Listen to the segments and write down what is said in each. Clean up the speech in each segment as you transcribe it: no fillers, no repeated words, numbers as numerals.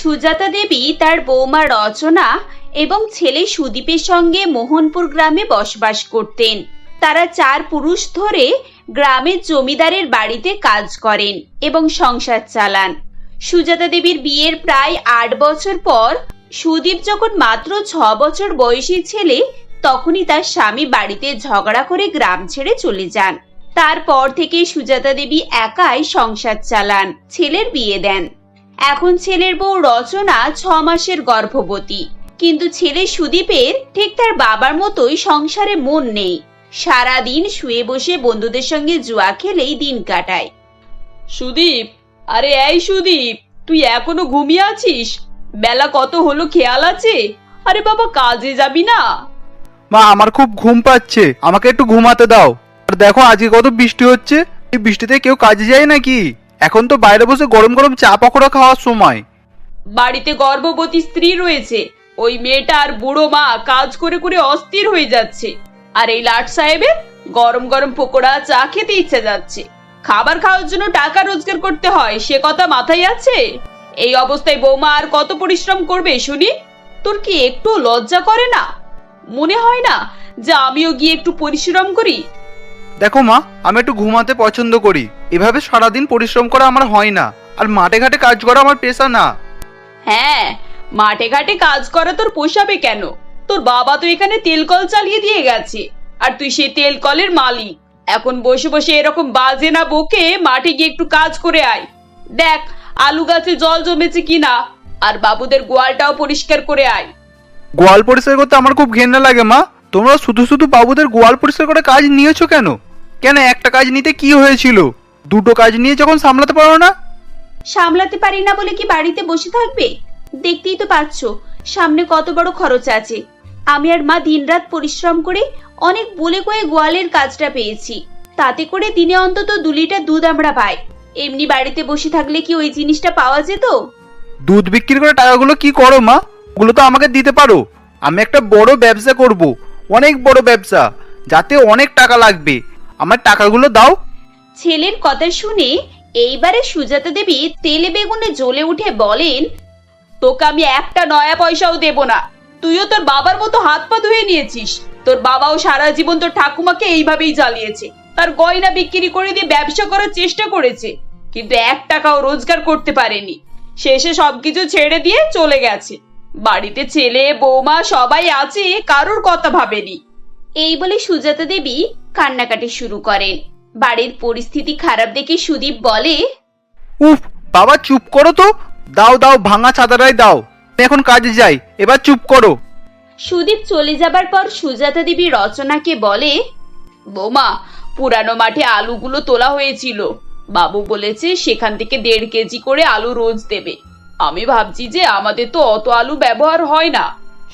সুজাতা দেবী তার বৌমা রচনা এবং ছেলে সুদীপের সঙ্গে মোহনপুর গ্রামে বসবাস করতেন। তারা 4 পুরুষ ধরে গ্রামের জমিদারের বাড়িতে কাজ করেন এবং সংসার চালান। সুজাতা দেবীর বিয়ের প্রায় 8 বছর পর সুদীপ যখন মাত্র 6 বছর বয়সী ছেলে, তখনই তার স্বামী বাড়িতে ঝগড়া করে গ্রাম ছেড়ে চলে যান। তারপর থেকে সুজাতা দেবী একাই সংসার চালান, ছেলের বিয়ে দেন। এখন ছেলের বউ রচনা 6 মাসের গর্ভবতী, কিন্তু ছেলে সুদীপের ঠিক তার বাবার মতোই সংসারে মন নেই। সারাদিন শুয়ে বসে বন্ধুদের সঙ্গে জুয়া খেলেই দিন কাটায়। সুদীপ, আরে এই সুদীপ, তুই এখনো ঘুমিয়ে আছিস? বেলা কত হলো খেয়াল আছে? আরে বাবা, কাজে যাবি না? মা, আমার খুব ঘুম পাচ্ছে, আমাকে একটু ঘুমাতে দাও। আর দেখো আজকে কত বৃষ্টি হচ্ছে, এই বৃষ্টিতে কেউ কাজে যায় নাকি? এখন তো বাইরে বসে গরম গরম চা পকোড়া খাওয়ার সময়। বাড়িতে গর্ভবতী স্ত্রী রয়েছে, ওই মেয়েটা আর বুড়ো মা কাজ করে করে অস্থির হয়ে যাচ্ছে। আর এই লাট সাহেবের গরম গরম পকোড়া চা খেতে ইচ্ছা যাচ্ছে। খাবার খাওয়ার জন্য টাকা রোজগার করতে হয়, সে কথা মাথায় আছে? এই অবস্থায় বৌমা আর কত পরিশ্রম করবে শুনি? তোর কি একটু লজ্জা করে না? মনে হয় না যে আমিও গিয়ে একটু পরিশ্রম করি? দেখো মা, আমি একটু ঘুমাতে পছন্দ করি, এভাবে সারাদিন পরিশ্রম করা আমার হয় না। আর মাঠে ঘাটে কাজ করা আমার পেশা না। হ্যাঁ, মাঠে ঘাটে কাজ করা তোর পোষাবে কেন? তোর বাবা তো এখানে তেল কল চালিয়ে দিয়ে গেছে, আর তুই সেই তেল কলের মালিক। এখন বসে বসে এরকম বাজে না বকে মাঠে গিয়ে একটু কাজ করে আয়। দেখ আলু গাছে জল জমেছে কিনা, আর বাবুদের গোয়ালটাও পরিষ্কার করে আয়। গোয়াল পরিষ্কার করতে আমার খুব ঘেন্না লাগে মা। তোমরা শুধু শুধু বাবুদের গোয়াল পরিষ্কার করে কাজ নিয়েছো কেন? কেন একটা কাজ নিতে কি হয়েছিল? দুটো কাজ নিয়ে যখন সামলাতে পারো না? সামলাতে পারি না বলে কি বাড়িতে বসে থাকবে? দেখতেই তো পাচ্ছ সামনে কত বড় খরচ আছে। আমি আর মা দিনরাত পরিশ্রম করে অনেক বলে কয়ে গোয়ালের কাজটা পেয়েছি। তাতে করে দিনে অন্তত 2 লিটার দুধ আমরা পাই। এমনি বাড়িতে বসে থাকলে কি ওই জিনিসটা পাওয়া যেত? দুধ বিক্রি করে টাকাগুলো কি করো মা? ওগুলো তো আমাকে দিতে পারো। আমি একটা বড় ব্যবসা করব, অনেক বড় ব্যবসা, যাতে অনেক টাকা লাগবে। আমার টাকাগুলো দাও। ছেলের কথা শুনে এইবারে সুজাতা দেবী তেলে বেগুনে জ্বলে উঠে বলেন, তোকে আমি একটা নয়া পয়সাও দেব না। তুইও তোর বাবার মতো হাত পা ধুয়ে নিয়েছিস। তোর বাবাও সারা জীবন তোর ঠাকুমাকে এইভাবেই জ্বালিয়েছে। তার গয়না বিক্রি করে দিয়ে ব্যবসা করার চেষ্টা করেছে, কিন্তু 1 টাকাও রোজগার করতে পারেনি। শেষে সবকিছু ছেড়ে দিয়ে চলে গেছে। বাড়িতে ছেলে বৌমা সবাই আছে, কারোর কথা ভাবেনি। এই বলে সুজাতা দেবী কান্নাকাটি শুরু করেন। বাড়ির পরিস্থিতি খারাপ দেখে সুদীপ বলে, উফ বাবা, চুপ করো তো। দাও দাও, ভাঙা ছাতাটাই দাও। আমি এখন কাজে যাই, এবার চুপ করো। সুদীপ চলে যাবার পর সুজাতা দেবী রচনাকে বলে, বৌমা, পুরানো মাঠে আলুগুলো তোলা হয়েছিল। বাবু বলেছে সেখান থেকে 1.5 কেজি করে আলু রোজ দেবে। আমি ভাবছি যে আমাদের তো অত আলু ব্যবহার হয় না,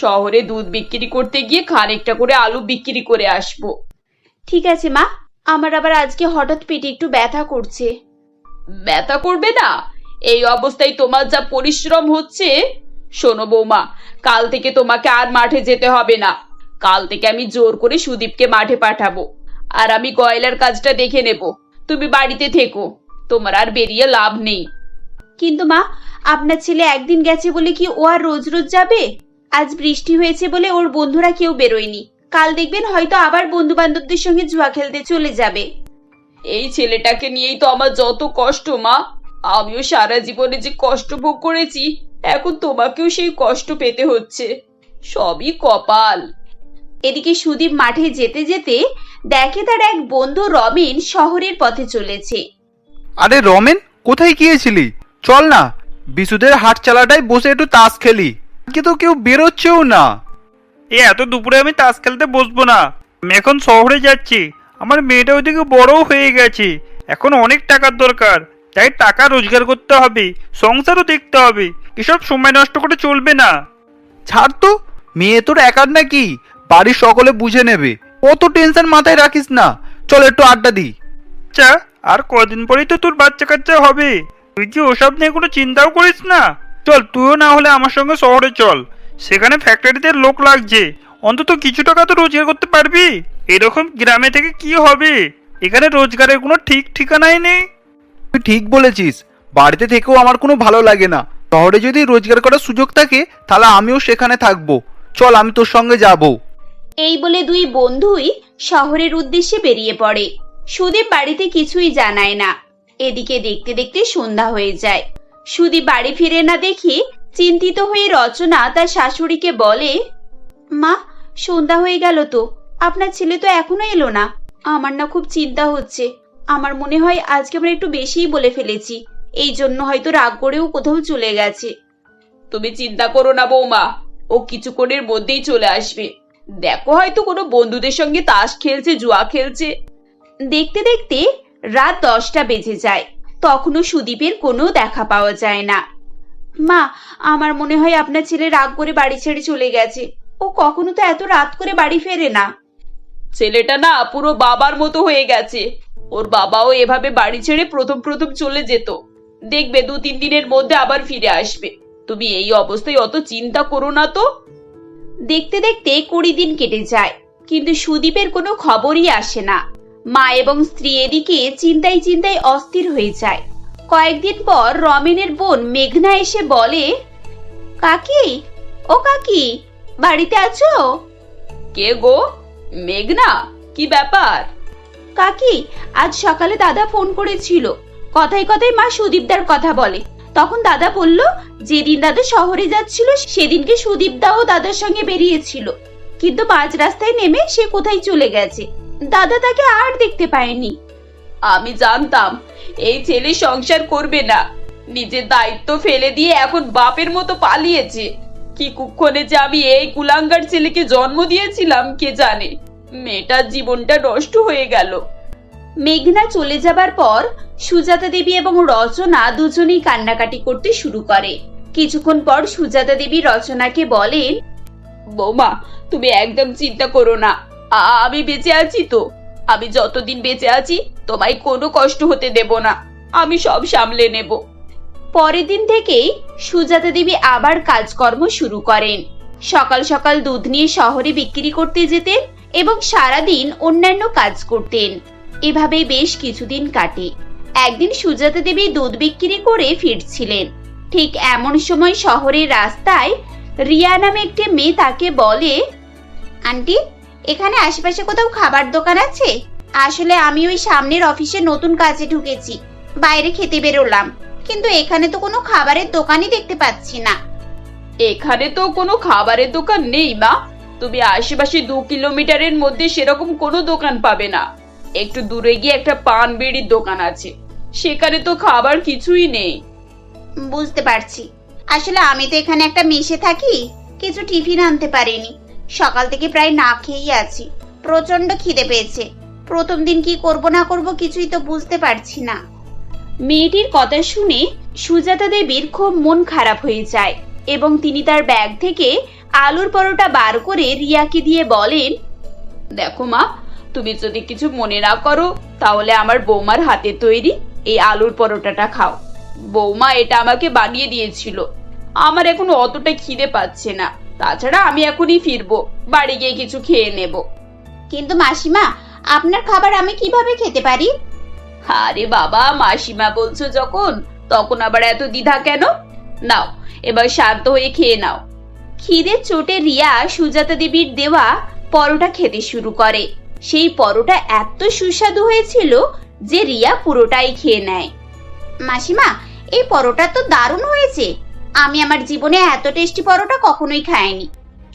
শহরে দুধ বিক্রি করতে গিয়ে খানিকটা করে আলু বিক্রি করে আসবো। ঠিক আছে মা, আমার আবার আজকে হঠাৎ পেটে একটু ব্যথা করছে। ব্যথা করবে না? এই অবস্থায় তোমার যা পরিশ্রম হচ্ছে। শোনো বৌমা, কাল থেকে তোমাকে আর মাঠে যেতে হবে না। কাল থেকে আমি জোর করে সুদীপকে মাঠে পাঠাবো, আর আমি গয়লার কাজটা দেখে নেব। তুমি বাড়িতে থেকো, তোমার আর বেরিয়ে লাভ নেই। কিন্তু মা, আপনার ছেলে একদিন গেছে বলে কি ও আর রোজ রোজ যাবে? আজ বৃষ্টি হয়েছে বলে ওর বন্ধুরা কেউ বেরোয়নি। কাল দেখবেন হয়তো আবার বন্ধু বান্ধবদের সঙ্গে জুয়া খেলতে চলে যাবে। এই ছেলেটাকে নিয়েই তো আমার যত কষ্ট মা। আমিও সারা জীবনে যে কষ্ট ভোগ করেছি, এখন তোমাকেও সেই কষ্ট পেতে হচ্ছে। সবই কপাল। এদিকে সুদীপ মাঠে যেতে যেতে দেখে তার এক বন্ধু রমেন শহরের পথে চলেছে। আরে রমেন, কোথায় গিয়েছিলি? চল না, বিশুদের হাট চালাটাই বসে একটু তাস খেলি। আজকে তো কেউ বেরোচ্ছেও না। এত দুপুরে আমি তাস খেলতে বসবো না। আমি এখন শহরে যাচ্ছি। আমার মেয়েটা ওইদিকে বড়ও হয়ে গেছে, এখন অনেক টাকার দরকার। তাই টাকা রোজগার করতে হবে, সংসারও দেখতে হবে। এসব সময় নষ্ট করে চলবে না। ছাড় তো, মেয়ে তোর একার নাকি? বাড়ির সকলে বুঝে নেবে। অত টেনশন মাথায় রাখিস না, চল একটু আড্ডা দিই। আচ্ছা, আর কদিন পরেই তো তোর বাচ্চা কাচ্চা হবে। তুই কি ওসব নিয়ে কোনো চিন্তাও করিস না? চল, তুইও না হলে আমার সঙ্গে শহরে চল। সেখানে ফ্যাক্টরিতে লোক লাগছে, অন্তত কিছু টাকা তো রোজগার করতে পারবি। এরকম গ্রামে থেকে কি হবে? এখানে রোজগারের কোনো ঠিক ঠিকানাই নেই। তুই ঠিক বলেছিস, বাড়িতে থেকেও আমার কোনো ভালো লাগে না। শহরে যদি রোজগার করার সুযোগ থাকে তাহলে আমিও সেখানে থাকবো। চল, আমি তোর সঙ্গে যাব। এই বলে দুই বন্ধুই শহরের উদ্দেশ্যে বেরিয়ে পড়ে। সুদীপ বাড়িতে কিছুই জানায় না। এদিকে দেখতে দেখতে সন্ধ্যা হয়ে যায়। সুদীপ বাড়ি ফিরে না দেখে চিন্তিত হয়ে রচনা তার শাশুড়িকে বলে, মা, সন্ধ্যা হয়ে গেল তো, আপনার ছেলে তো এখনো এলো না। আমার না খুব চিন্তা হচ্ছে। আমার মনে হয় আজকে আমরা একটু বেশিই বলে ফেলেছি, এই জন্য হয়তো রাগ করেও কোথাও চলে গেছে। তুমি চিন্তা করো না বৌমা, ও কিছুক্ষণের মধ্যেই চলে আসবে। দেখো, হয়তো কোনো বন্ধুদের সঙ্গে তাস খেলছে, জুয়া খেলছে। দেখতে দেখতে রাত 10টা বেজে যায়। তখনও সুদীপের কোনো দেখা পাওয়া যায় না। মা, আমার মনে হয় আপনার ছেলে রাগ করে বাড়ি ছেড়ে চলে গেছে। ও কখনো তো এত রাত করে বাড়ি ফেরে না। ছেলেটা না পুরো বাবার মতো হয়ে গেছে। ওর বাবাও এভাবে বাড়ি ছেড়ে প্রথম প্রথম চলে যেত। দেখবে 2-3 দিনের মধ্যে আবার ফিরে আসবে। তুমি এই অবস্থায় অত চিন্তা করো না তো। দেখতে দেখতে 20 দিন কেটে যায়, কিন্তু সুদীপের কোনো খবরই আসে না। মা এবং স্ত্রী এদিকে চিন্তায় চিন্তায় অস্থির হয়ে যায়। কয়েকদিন পর রমেনের বোন মেঘনা এসে বলে, কাকি, ও কাকি, বাড়িতে আছো? কে গো? মেঘনা, কি ব্যাপার? কাকি, আজ সকালে দাদা ফোন করেছিল। কথায় কথায় মা সুদীপদার কথা বলে। তখন দাদা বলল, যেদিন দাদা শহরে যাচ্ছিল সেদিনকে সুদীপদাও দাদার সঙ্গে বেরিয়েছিল, কিন্তু মাঝ রাস্তায় নেমে সে কোথায় চলে গেছে। দাদা তাকে আর দেখতে পায়নি। আমি জানতাম এই ছেলে সংসার করবে না। নিজের দায়িত্ব ফেলে দিয়ে এখন বাপের মতো পালিয়েছে। কি কুক্ষণে যে আমি এই কুলাঙ্গার ছেলেকে জন্ম দিয়েছিলাম কে জানে। মেয়েটার জীবনটা নষ্ট হয়ে গেল। মেঘনা চলে যাবার পর সুজাতা দেবী এবং রচনা দুজনেই কান্নাকাটি করতে শুরু করে। কিছুক্ষণ পর সুজাতা দেবী রচনাকে বলেন, বৌমা, তুমি একদম চিন্তা করো না। আমি বেঁচে আছি তো। আমি যতদিন বেঁচে আছি তোমায় কোনো কষ্ট হতে দেব না। আমি সব সামলে নেব। পরের দিন থেকেই সুজাতা দেবী আবার কাজকর্ম শুরু করেন। সকাল সকাল দুধ নিয়ে শহরে বিক্রি করতে যেতেন এবং সারাদিন অন্যান্য কাজ করতেন। এভাবে বেশ কিছুদিন কাটে। একদিন সুজাতা দেবী দুধ বিক্রি করে ফিরছিলেন। ঠিক এমন সময় শহরের রাস্তায় রিয়া নামে একটি মেয়ে তাকে বলে, আন্টি, এখানে আশেপাশে কোথাও খাবার দোকান আছে? আসলে আমি ওই সামনের অফিসে নতুন কাজে ঢুকেছি, বাইরে খেতে বেরোলাম, কিন্তু এখানে তো কোনো খাবারের দোকানই দেখতে পাচ্ছি না। এখানে তো কোনো খাবারের দোকান নেই মা। তুমি আশেপাশে 2 কিলোমিটারের মধ্যে সেরকম কোনো দোকান পাবে না। একটু দূরে গিয়ে একটা পান বিড়ির দোকান আছে, সেখানে তো খাবার কিছুই নেই। বুঝতে পারছি। আসলে আমি তো এখানে একটা মেসে থাকি, কিছু টিফিন আনতে পারিনি। সকাল থেকে প্রায় না খেয়েই আছি। প্রচন্ড খিদে পেয়েছে। প্রথম দিন কি করব না করব কিছুই তো বুঝতে পারছি না। মেয়েটির কথা শুনে সুজাতা দেবীর খুব মন খারাপ হয়ে যায় এবং তিনি তার ব্যাগ থেকে আলুর পরোটা বার করে রিয়াকে দিয়ে বলেন, দেখো মা, তুমি যদি কিছু মনে না করো তাহলে আমার বৌমার হাতে তৈরি এই আলুর পরোটাটা খাও। বৌমা এটা আমাকে বানিয়ে দিয়েছিল। আমার এখন অতটা খিদে পাচ্ছে না। তাছাড়া আমি এখনই ফিরবো, বাড়ি গিয়ে কিছু খেয়ে নেব। কিন্তু মাসিমা, আপনার খাবার আমি কিভাবে খেতে পারি? আরে বাবা, মাসিমা বলছো যখন, তখন আবার এত দ্বিধা কেন? নাও, এবার শান্ত হয়ে খেয়ে নাও। খিদের চোটে রিয়া সুজাতা দেবীর দেওয়া পরোটা খেতে শুরু করে। সেই পরোটা এত সুস্বাদু হয়েছিল যে রিয়া পুরোটাই খেয়ে নেয়। মাসিমা, এই পরোটা তো দারুণ হয়েছে। আমি আমার জীবনে এত টেস্টি পরোটা কখনোই খাইনি।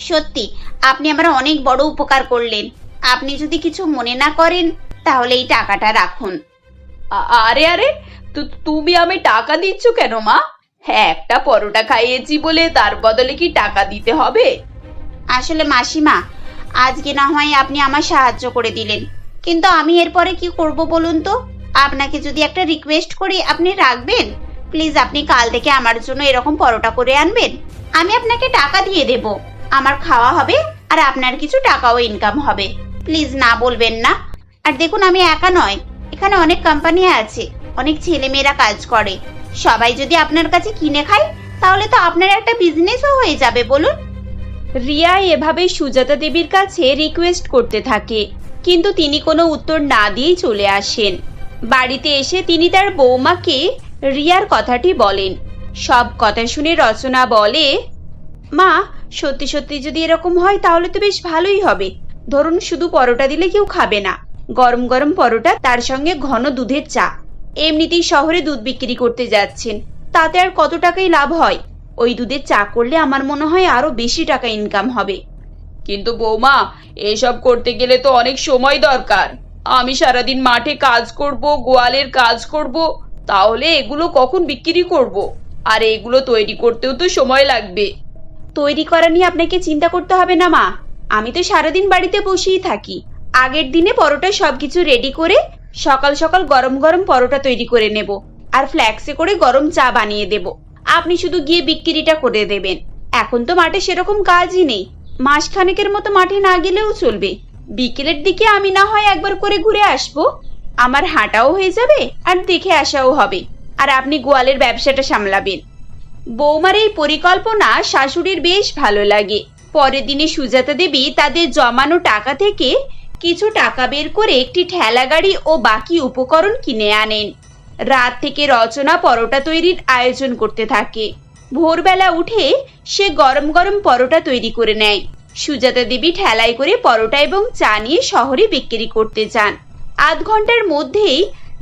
সত্যি, আপনি আমার অনেক বড় উপকার করলেন। আপনি যদি কিছু মনে না করেন তাহলে এই টাকাটা রাখুন। আরে আরে, তুমি আমি টাকা দিচ্ছ কেন মা? হ্যাঁ, একটা পরোটা খাইয়েছি বলে তার বদলে কি টাকা দিতে হবে? আসলে মাসিমা, আজকে না হয় আপনি আমার সাহায্য করে দিলেন, কিন্তু আমি এরপরে কি করব বলুন তো? আপনাকে যদি একটা রিকোয়েস্ট করি, আপনি রাখবেন? প্লিজ আপনি কাল থেকে আমার জন্য এরকম পরোটা করে আনবেন। আমি আপনাকে টাকা দিয়ে দেব, আমার খাওয়া হবে আর আপনার কিছু টাকাও ইনকাম হবে। প্লিজ না বলবেন না। আর দেখুন, আমি একা নয়, এখানে অনেক কোম্পানি আছে, অনেক ছেলেমেয়েরা কাজ করে। সবাই যদি আপনার কাছে কিনে খায় তাহলে তো আপনার একটা বিজনেসও হয়ে যাবে। বলুন। রিয়া এভাবে সুজাতা দেবীর কাছে রিকোয়েস্ট করতে থাকে, কিন্তু তিনি কোনো উত্তর না দিয়েই চলে আসেন। বাড়িতে এসে তিনি তার বৌমাকে রিয়ার কথাটি বলেন। সব কথা শুনে রচনা বলে, মা, সত্যি সত্যি যদি এরকম হয় তাহলে তো বেশ ভালোই হবে। ধরুন শুধু পরোটা দিলে কেউ খাবে না, গরম গরম পরোটা, তার সঙ্গে ঘন দুধের চা। এমনিতেই শহরে দুধ বিক্রি করতে যাচ্ছেন, তাতে আর কত টাকাই লাভ হয়। ওই দুধের চা করলে আমার মনে হয় আরো বেশি টাকা ইনকাম হবে। কিন্তু বৌমা, এসব করতে গেলে তো অনেক সময় দরকার। আমি সারাদিন মাঠে কাজ করব, গোয়ালের কাজ করব, তাহলে এগুলো কখন বিক্রি করব? আর এগুলো তৈরি করতেও তো সময় লাগবে। তৈরি করা নিয়ে আপনাকে চিন্তা করতে হবে না মা, আমি তো সারাদিন বাড়িতে বসেই থাকি। আগের দিনে পরোটা সবকিছু রেডি করে সকাল সকাল গরম গরম পরোটা তৈরি করে নেব, আর ফ্ল্যাক্সে করে গরম চা বানিয়ে দেব। আপনি শুধু গিয়ে বিক্রিটা করে দেবেন। এখন তো মাঠে সেরকম কাজই নেই, মাসখানেকের মতো মাঠে না গেলেও চলবে। বিকেলের দিকে আমি না হয় একবার করে ঘুরে আসবো, আমার হাঁটাও হয়ে যাবে আর দেখে আসাও হবে, আর আপনি গোয়ালের ব্যবসাটা সামলাবেন। বৌমার এই পরিকল্পনা শাশুড়ির বেশ ভালো লাগে। পরের দিনে সুজাতা দেবী তাদের জমানো টাকা থেকে কিছু টাকা বের করে একটি ঠেলা গাড়ি ও বাকি উপকরণ কিনে আনেন। রাত থেকে রচনা পরোটা তৈরির আয়োজন করতে থাকে। ভোরবেলা উঠে সে গরম গরম পরোটা তৈরি করে নেয়। সুজাতা দেবী ঠেলায় করে পরোটা এবং চা নিয়ে শহরে বিক্রি করতে যান। আধ ঘন্টার মধ্যেই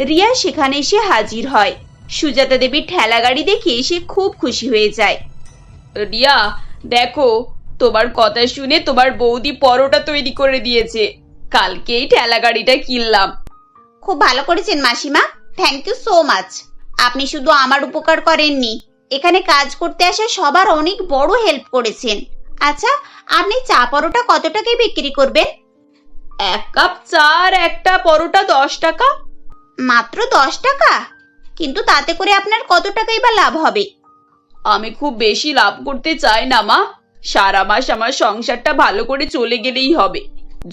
রিয়া সেখানে এসে হাজির হয়। সুজাতা দেবীর ঠেলা গাড়ি দেখে সে খুব খুশি হয়ে যায়। রিয়া, দেখো, তোমার কথা শুনে তোমার বৌদি পরোটা তৈরি করে দিয়েছে। কালকেই ঠেলা গাড়িটা কিনলাম। খুব ভালো করেছেন মাসিমা, থ্যাংক ইউ সো মাচ। আপনি শুধু আমার উপকার করেননি, এখানে কাজ করতে আসা সবার অনেক বড় হেল্প করেছেন। আচ্ছা, আপনি চা পরোটা কত টাকায় বিক্রি করবেন? 1 কাপ চা আর একটা পরোটা 10 টাকা। মাত্র 10 টাকা? কিন্তু তাতে করে আপনার কত টাকাই বা লাভ হবে? আমি খুব বেশি লাভ করতে চাই না মা, সারা মাস আমার সংসারটা ভালো করে চলে গেলেই হবে।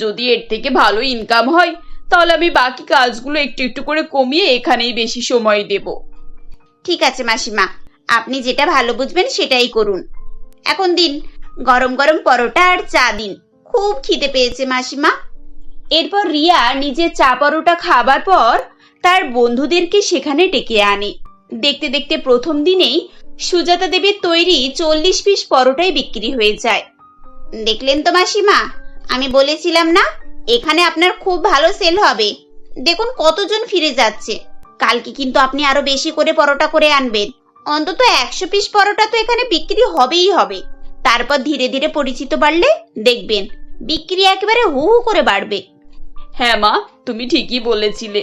যদি এর থেকে ভালো ইনকাম হয় তাহলে আমি বাকি কাজগুলো একটু একটু করে কমিয়ে এখানেই বেশি সময় দেব। ঠিক আছে মাসিমা, আপনি যেটা ভালো বুঝবেন সেটাই করুন। এখন দিন গরম গরম পরোটা আর চা দিন, খুব খিদে পেয়েছে মাসিমা। এরপর রিয়া নিজের চা পরোটা খাবার পর তার বন্ধুদেরকে সেখানে ডেকে আনে। দেখতে দেখতে প্রথম দিনেই সুজাতা দেবীর তৈরি 40 পিস পরোটাই বিক্রি হয়ে যায়। দেখলেন তো মাসিমা, আমি বলেছিলাম না এখানে আপনার খুব ভালো সেল হবে। দেখুন কতজন ফিরে যাচ্ছে। কালকে কিন্তু আপনি আরো বেশি করে পরোটা করে আনবেন। অন্তত 100 পিস পরোটা তো এখানে বিক্রি হবেই হবে। তারপর ধীরে ধীরে পরিচিত বাড়লে দেখবেন বিক্রি একেবারে হু হু করে বাড়বে। হ্যাঁ মা, তুমি ঠিকই বলেছিলে।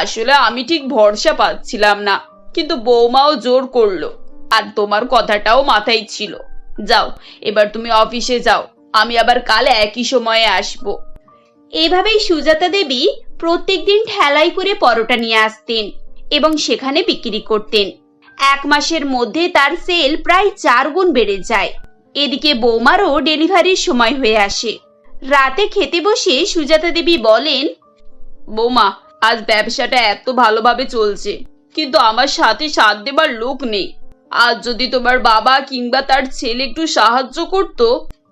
আসলে আমি ঠিক ভরসা পাচ্ছিলাম না, কিন্তু বৌমাও জোর করলো, আর তোমার কথাটাও মাথায় ছিল। যাও, এবার তুমি অফিসে যাও, আমি আবার কাল একই সময়ে আসবো। এভাবেই সুজাতা দেবী প্রত্যেকদিন ঠেলাই করে পরোটা নিয়ে আসতেন এবং সেখানে বিক্রি করতেন। 1 মাসের মধ্যে তার সেল প্রায় 4 গুণ বেড়ে যায়। এদিকে বৌমারও ডেলিভারির সময় হয়ে আসে। রাতে খেতে বসে সুজাতা দেবী বলেন, বৌমা, আজ ব্যবসাটা এত ভালোভাবে চলছে, কিন্তু আমার সাথে সাথ দেবার লোক নেই। আজ যদি তোমার বাবা কিংবা তার ছেলে একটু সাহায্য করতো,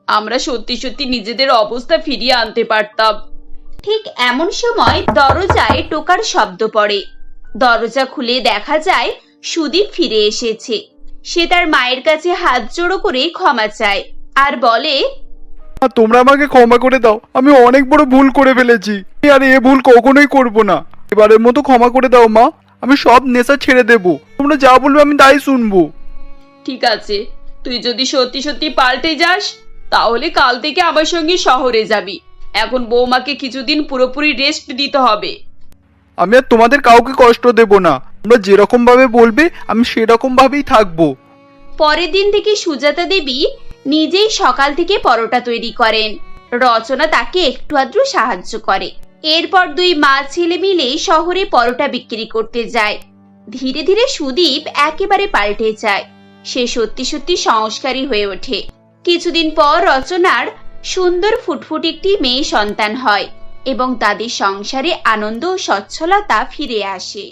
আমরা সত্যি সত্যি নিজেদের অবস্থা ফিরিয়ে আনতে পারতাম। ঠিক এমন সময় দরজায় টোকার শব্দ পড়ে। দরজা খুলে দেখা যায় সুদীপ ফিরে এসেছে। সে তার মায়ের কাছে হাত জোড়ো করে ক্ষমা চায় আর বলে, তোমরা আমাকে ক্ষমা করে দাও, আমি অনেক বড় ভুল করে ফেলেছি, আর এ ভুল কখনোই করব না। এবারের মতো ক্ষমা করে দাও মা, আমি সব নেশা ছেড়ে দেব, তোমরা যা বলবে আমি তাই শুনবো। ঠিক আছে, তুই যদি সত্যি সত্যি পাল্টে যাস তাহলে কাল থেকে আমার সঙ্গে শহরে যাবি। এখন বৌমাকে কিছুদিন পুরোপুরি রেস্ট দিতে হবে। আমি আর তোমাদের কাউকে কষ্ট দেব না, তোমরা যেরকম ভাবে বলবে আমি সেরকম ভাবেই থাকবো। পরের দিন থেকে সুজাতা দেবী নিজেই সকাল থেকে পরোটা তৈরি করেন। রচনা তাকে একটু আধটু সাহায্য করে। এরপর 2 মা ছেলে মিলে শহরে পরোটা বিক্রি করতে যায়। ধীরে ধীরে সুদীপ একেবারে পাল্টে যায়। সে সত্যি সত্যি সংস্কারী হয়ে ওঠে। কিছুদিন পর রচনার সুন্দর ফুটফুটে একটি মেয়ে সন্তান হয় এবং তাদের সংসারে আনন্দ ও সচ্ছলতা ফিরে আসে।